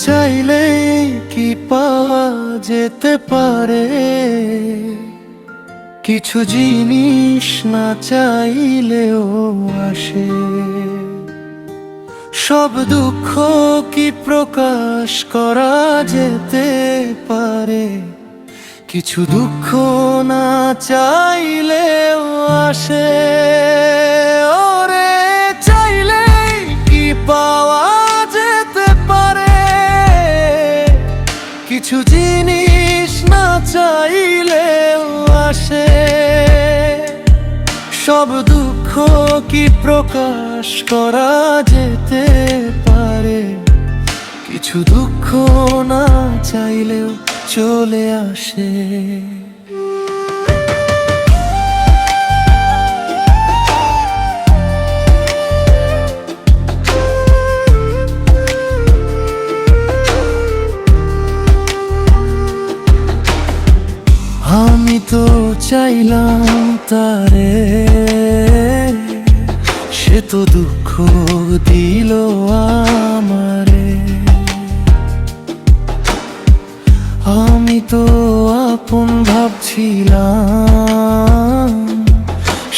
চাইলেই কি পাওয়া যেতে পারে, কিছু জিনিস না চাইলেও আসে। সব দুঃখ কি প্রকাশ করা যেতে পারে, কিছু দুঃখ না চাইলেও আসে। ওরে চাইলেই কি পাওয়া যেতে পারে, কিছু জিনিস না চাইলেও আসে। সব দুঃখ কি প্রকাশ করা যেতে পারে, কিছু দুঃখ না চাইলেও চলে আসে। আমি তো চাইলাম তারে, সে তো দুঃখ দিল আমারে। আমি তো আপন ভাবছিলাম,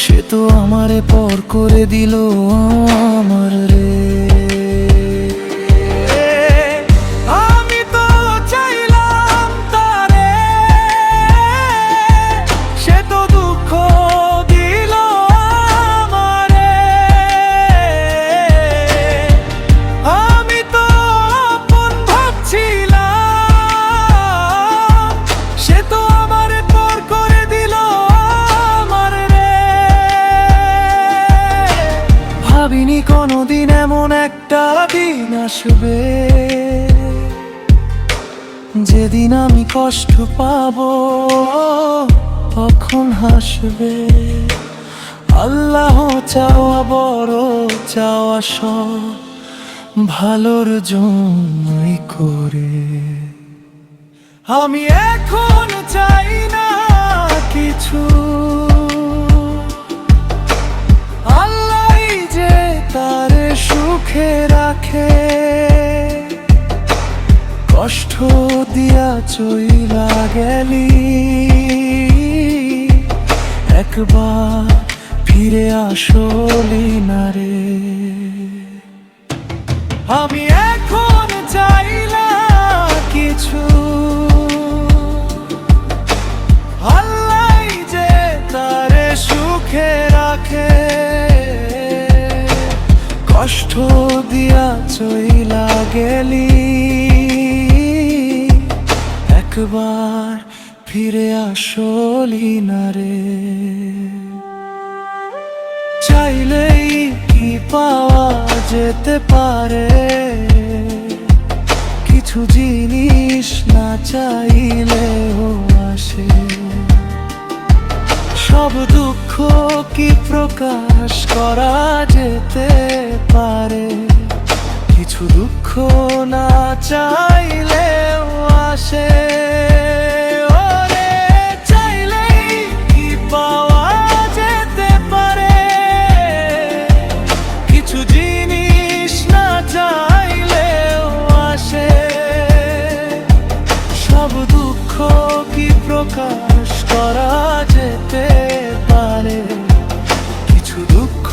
সে তো আমারে পর করে দিল আমার রে। ভাবিনি কোনোদিন এমন একটা দিন আসবে, যেদিন আমি কষ্ট পাবো তখন হাসবে। আল্লাহ চাওয়া বড় চাওয়া সব ভালোর জন্যই করে। আমি এখন চাই না কিছু, তারে সুখে রাখে। কষ্ট দিয়া চইলা গেলি, একবার ফিরে আসলি না রে। আমি এখন চাইলা কিছু, আল্লাহ যে তারে সুখে রাখে। কষ্ট দিয়া চইলা গেলি, একবার ফিরে আসলি না রে। চাইলেই কি পাওয়া যেতে পারে, কিছু জিনিস না চাইলেও আসে। সব দুঃখ কি প্রকাশ করা যেতে পারে, কিছু দুঃখ না চাইলেও আসে। ওরে চাইলেই কি পাওয়া যেতে পারে, কিছু জিনিস না চাইলেও আসে। সব দুঃখ কি প্রকাশ করা যেতে পারে, কিছু দুঃখ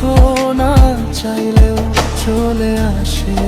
না চাইলেও চলে আসে।